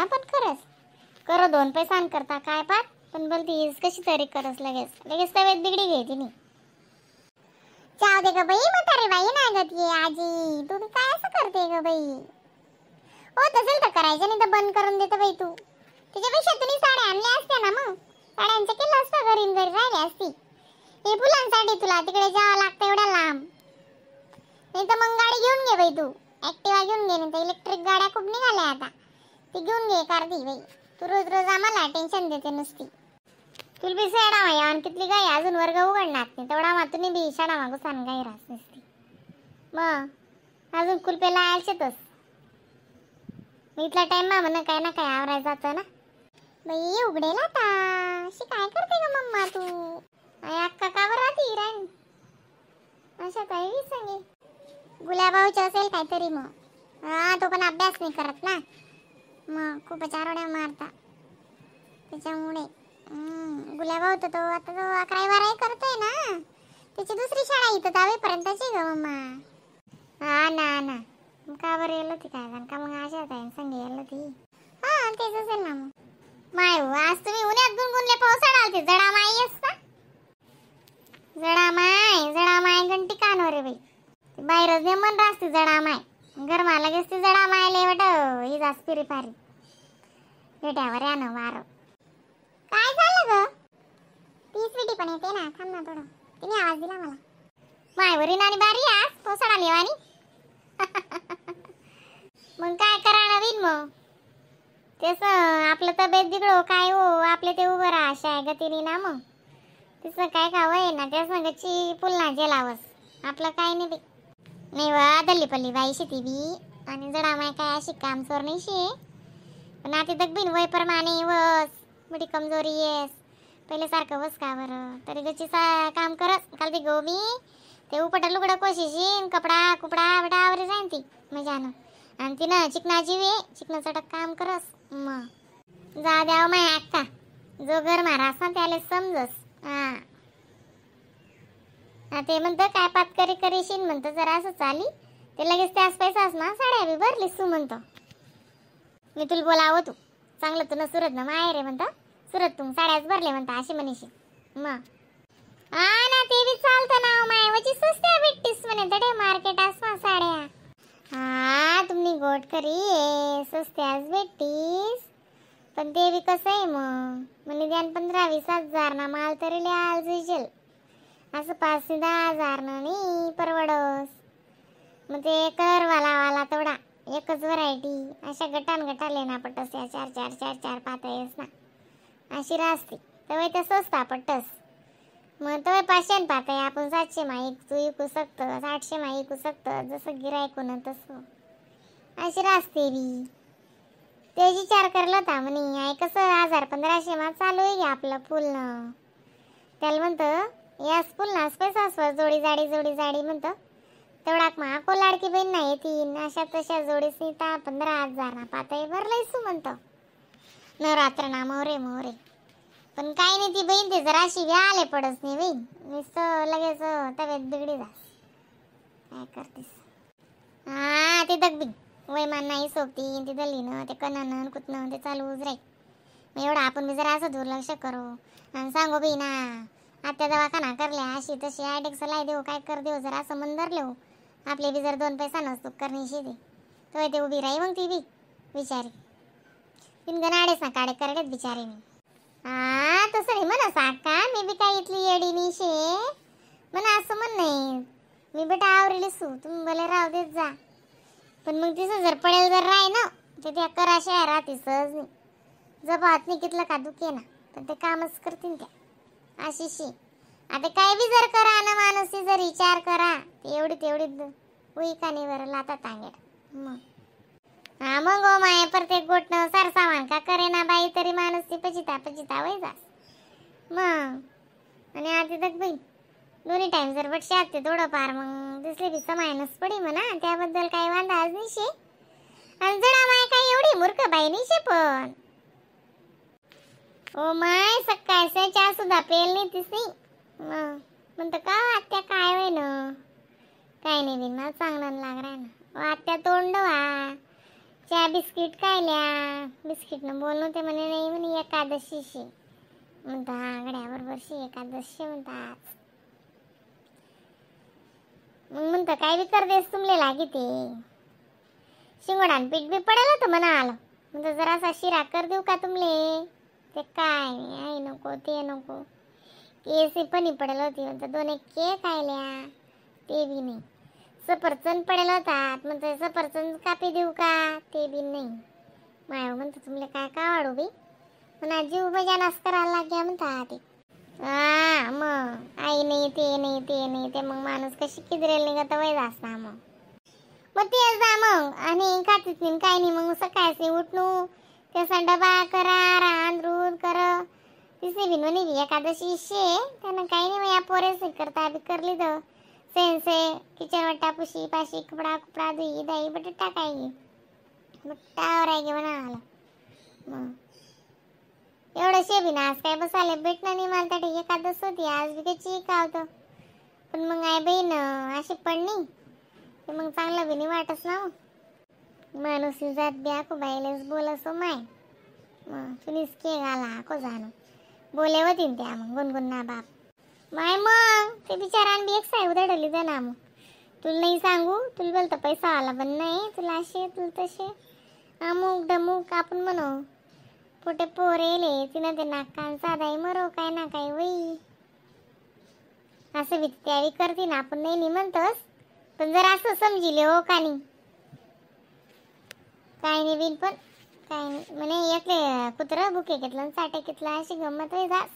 पण खरंच करो 2 पैसा करता काय पात पण बोलती कशी तरी करस लगेच तब्येत बिगडी गई तिने. जाऊ दे ग बाई म्हातारी बाई नाही गती आजी तू काय असं करते ग बाई. हो तसेल तर करायचं नाही तर बंद करून देते बाई तू. त्याच्यापेक्षा तुम्ही साड्या आणल्या असत्या ना मग साड्यांचं केलं असतं घरी राहिली असती. हे फुलांसाठी तुला तिकडे जावं लागतं एवढ्या लांब. नाही तर मग गाडी घेऊन घे बाई तू ऍक्टिवा घेऊन घे. नाही तर इलेक्ट्रिक गाड्या खूप निघाल्या आता ती घेऊन घे कारदी बाई. तू रोज आम्हाला टेन्शन देते नुसती. तुला बी शाळा माया आणि कितली गाय अजून वर्ग उघडणार नाही तेवढा मातून बी शाळा मागू सांग गाय राहत नसती. मग अजून कुलपेला आयचेतच इथला टाइम म्हणा काय ना काय आवरायचं जातं ना बाई. उघडेल आता अशी काय करते ग मम्मा तू. अक्का का बरं राहती राणी अशा काही सांगे गुलाबाऊची असेल काहीतरी. मग हा तो पण अभ्यास नाही करत ना मग खूपच आरोड्या मारता त्याच्यामुळे. गुलाबाऊ तर तो आता तो 11वी-12वी करतोय ना त्याची दुसरी शाळा इथं 10वीपर्यंतची ग मम्मा. हा ना का बरं येलो ती काय का मग अशाच आहे संगे येलो ती. हा तेच असेल ना मग. माय आज तुम्ही उन्हात गुणगुणले पावसाळा आलते जडा माई येस का. जडा माय घंटी कानवर रे बाई बाहेरच नेमन रास्ती जडा माय घर मला गेस ती जडा मायले वाट ही जास पिरी पारी भेट्यावर या ना वार. काय झालं ग ती स्वीटी पण येते ना थांब ना थोडं तिने आवाज दिला मला. मायवरी नानी बारी आज पावसाळा लेवानी. मग काय करा नवीन मग तेच आपलं तब्येत बिघडो काय हो आपले ते उभं राहा अशा आहे गतीने ना मग तिचं काय खावं आहे ना त्या संगची पुलना जेलावस आपलं काय नाही वा दल्लीपल्ली बाई शेती बी आणि जडा माय काय अशी काम चोर नाही शे पण आता दगबीन वय प्रमाणे वस मोठी कमजोरी येस पहिले सारखं वस का बरं तरी गची काम करत काल ती गोबी ते उपटा लुगडं कोशिशीन कपडा कुपडा बेटा आवरे जाईन ती मजानं आणि तिनं चिकनाची वे चिकनाचं काम करस. मग जा द्याव माय अक्का जो घर मारास ना त्याला समजस. हा ते म्हणतं काय पात करीशीन म्हणतं जरा असं चाली ते लगेच त्याच पैसाच ना साड्या बी भरलीस तू म्हणतं. मी तुला बोलावं तू चांगलं तू न सुरत ना माय रे म्हणतं सुरत तू साड्याच भरले म्हणता अशी म्हणीशी. मग हा ना ते बी चालतं ना मायवाची स्वस्त्या भेटतीस म्हणे तडे मार्केट असमा साड्या. हा तुम्ही गोट करी स्वस्त्याच भेटतीस पण ते बी कसं आहे मग म्हणजे द्यान 15-20 हजार ना माल तरी लिहाल जुजल असं 5-10 हजार ना नाही परवडस. मग ते कलरवाला तेवढा एकच व्हरायटी अशा गटाले ना पटस या 4 पातळीस ना अशी रास्ती तेव्हा ते स्वस्ता पटस. मग तो 500 पातळी आपण 700 माईक तू विकू शकतं 800 माईक विकू शकतं जसं गिरायको ना तसं अशी रास्ते बी ते विचार करला होता म्हणे आहे कसं 1000-1500 मा चालू आहे आपलं फुलनं त्याला म्हणतं यास फुलनास पैसा स्वर जोडी जाडी म्हणतं तेवढाक मा को लाडकी बहीण नाही येतील अशा तशा जोडीस नीता 15,000 ना पातळी भरलायसू म्हणतं नवरात्र ना मोरे पण काही नाही ती बहीण ते जराशी व्याले पडस नाही बहीण नुसतं लगेच तब्येत बिगडी जास काय करतेस. हा ते दगबीन वयमान नाही सोबती ते दलीनं ते कणनं कुतनं ते चालूच राहील. मग एवढं आपण बी जरा असं दुर्लक्ष करू आणि सांगू बी ना आत्या दवाखाना करल्या अशी तशी ॲडेक्स लाई देऊ काय कर देऊ जरा असं मन धरले आपले बी जर 2 पैसा नसतो करण्याशी दे तो ते उभी राही मग ती बी बिचारी तीन गणाडेच ना काडे करडेच बिचारी मी. हा तसं नाही म्हणा साका मी बी काय इथली येडी निशे म्हणा असं म्हण नाही मी बेटा आवरेली सू तुम्ही भले राहू देत जा पण मग तिचं जर पडेल जर राही ना ते त्या कराशा राहते सहज नाही जब हात नाही कितलं का दुखे ना पण ते कामच करतील त्या अशीशी. आता काय बी जर करा ना माणूस जर विचार करा ते तेवढी उई कानी वर लाता तांगेड. मग हा मग ओ माय प्रत्येक गोटनं सार सामान का करे ना बाई तरी माणूस ती पचिता वय जास. मग आणि आधी तक बाई दोन्ही टाइम जर बट शाते थोडं पार मग दिसले बी समायनच पडी म्हणा त्याबद्दल काही वांधा आज नाही शे. आणि जडा माय काय एवढी मूर्ख बाई नाही शे पण ओ माय सकाळच्या चहा सुद्धा पेल नाही तिसनी. म्हणतं का आत्या काय होय ना काय नाही बिन मला चांगलं लाग राय ना आत्या तोंड वा चहा बिस्किट खायल्या. बिस्किटनं बोलणं ते म्हणे नाही म्हणे एकादशीशी म्हणता. गड्या बरोबरशी एकादशी म्हणतात. मग म्हणतं काय बी कर देस तुमले लागी ते. शिंगोडान पीठ बी पडेल होतं म्हणा आलं. म्हणतं जरासा शिरा कर देऊ का तुमले. ते काय आई नको ते नको. केसी पण पडेल होती म्हणतं. 2 एक केक खायल्या ते बी नाही. सफरचंद पडेल होतात म्हणतं सफरचंद कापी देऊ का ते बी नाही. माय म्हणतं तुमले काय का वाढू बी म्हणा. जीव बजानास करायला लाग्या म्हणता ते. मग आई नाही ते नाही ते नाही ते मग माणूस कशी किदरेल निघत वय जास ना. मग ते जा मग आणि खातीच नाही काय नाही. मग सकाळचे उठणू त्याचा डबा करा रांधरून कर. तिसरी बिन म्हणे एकादशी शे त्यानं काही नाही. मग या पोरेच करता बी करली तर सेन्से किचन वाटा पुशी पाशी कपडा कपडा दही दही बटाटा काय गे बट्टावर आहे गे म्हणा आला. मग एवढं शेबी ना आज काय बसाले भेटणं नाही मला. त्या एकादश होती आज बी काही का होतं. पण मग आई बहीण अशी पडणी ते मग चांगलं बी नाही वाटच ना. माणूस जात बी आखो बाईलेच बोलसो माय. मग फिनिस के घाला आखो जाणं बोले होतीन त्या मग गुणगुण ना बाप माय. मग ते बिचारान बी एक साई उधडली जा ना. मग तुला नाही सांगू तुला बोलतं पैसा आला पण नाही तुला असे तुला तसे अमुक डमुक आपण म्हणू. पोटे पोरेले तिनं ते नाकान साधाई मरो काय ना काय वई असं बी त्यावी करते ना. आपण नाही म्हणतोस पण जर असं समजिले हो का नाही काय नाही बिन पण काय नाही म्हणे एकले कुत्र बुके घेतलं साठे घेतलं अशी गंमत वय जास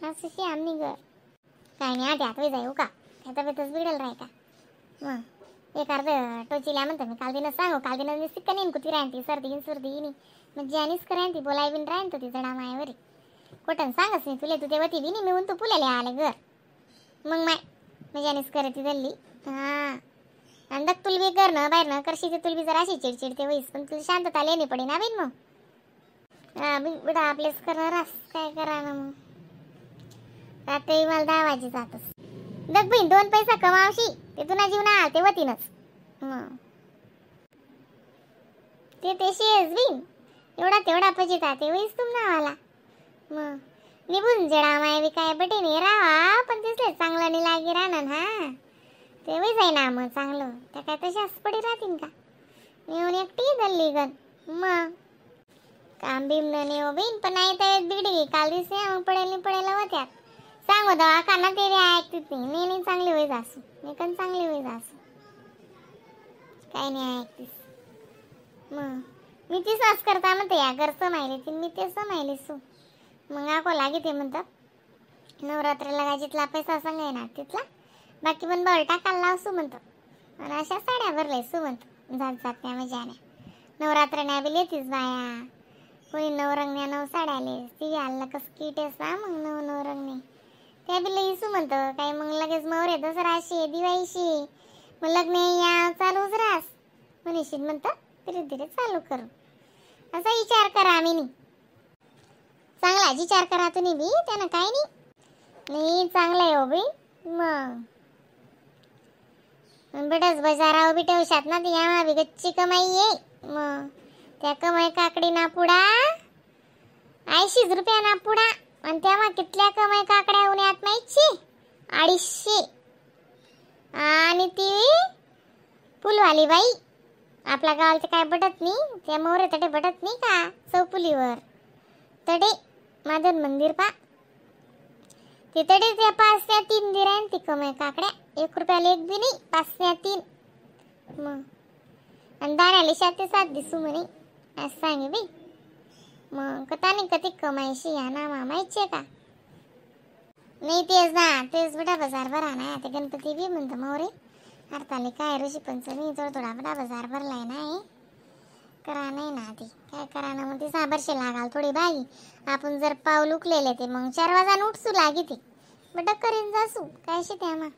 अशी आम्ही घर काय नाही आधी वय जाऊ का काय तब्येतच बिडल राय का. मग एक अर्ध टोचीला म्हणतो मी काल दिनं सांगू काल दिनं सिक्का नेन कुती राहती सर्दी सर्दी नाही मग जानीस करायन ती बोलाय बिन राहीन तो ती जडा मायावरी कोटन सांगस नाही तुले तू तेवती बी नाही मी म्हणतो पुलेले आले घर. मग माय जानीस करे ती दल्ली अंदक तुल बी कर ना बाहेर ना करशी ते तुल बी जरा अशी चिडचिडते वैस पण तुला शांतता लेणी पडे ना बिन. मग बेटा आपलेच करणार काय करा ना. मग रात्री मला 10 वाजे जातस दग बहीण 2 पैसा कमावशी ते तुला जीवना ते वतीनच. मग ते तेशीच बिन एवढा तेवढा पजिता ते वैस तुम नावाला. मग निबून जडा माय बी काय बटे नाही राहा पण तिसले चांगलं नाही लागी राहणार. हा ते वैस आहे ना मग चांगलं त्या काय तशाच पडी राहतील का. मी येऊन एकटी दल्ली गण. मग काम बिम नाही हो बिन पण नाही तर बिगडी काल दिवशी मग पडेल होत्यात सांगू दवाखाना ते ऐकतीत नाही नाही चांगली होई जासू मी पण चांगली होई जासू काय नाही ऐकतीस. मग मी ती सास करता म्हणते या घर समायले ती मी ते समायले सू. मग आको लागे ते म्हणतात नवरात्रीला गाजीतला पैसा सांगाय ना तिथला बाकी पण बळ टाकायला लावसू म्हणतो आणि अशा साड्या भरले सू म्हणतो जात जात त्या मजाने. नवरात्रण्या बी लेतीच बाया कोणी नवरंगण्या 9 साड्याले ती आलं कस किटेस ना मग नवरंगणे त्या बी लईसू म्हणतं काय मग लगेच मौरे दसराशी दिवाळीशी मग लग्न या चालूच रास म्हणशील म्हणतं धीरे धीरे चालू करू असा विचार करा आम्ही नाही. चांगला विचार करा तुम्ही बी त्यानं काय नाही चांगलं आहे हो बी. मग बेटाच बाजारावर बी ठेवशात ना ती या बी गच्ची कमाई आहे. मग त्या कमाई काकडी ना पुडा 80 रुपया ना पुडा आणि तेव्हा कितल्या कमाई काकड्या उन्हात माहिती 250 आणि ती फुलवाली बाई आपल्या गावाला काय बटत नाही त्या मोरे तडे बटत नाही का चौपुलीवर तडे मादन मंदिर पा ते तडे त्या 5 त्या 3 दिरायन ती कमाई काकड्या 1 रुपयाला एक बी नाही 5 त्या 3. मग आणि दाण्याला 7 ते 7 दिसू म्हणे असं सांगे बी. मग कतानी कधी कमाईशी या ना मामायचे का नाही तेच ना तेच बेटा बाजार भरा ना ते गणपती बी म्हणतं मोरे हरताली काय ऋषी पंचमी थोडा बडा बाजार भरलाय नाही करा नाही ना ती काय करा ना मग ती 6 वर्षे लागाल थोडी बाई आपण जर पाऊल उकलेले ते मग 4 वाजता उठसू लागी ती बट करीन जासू काय शित्या मग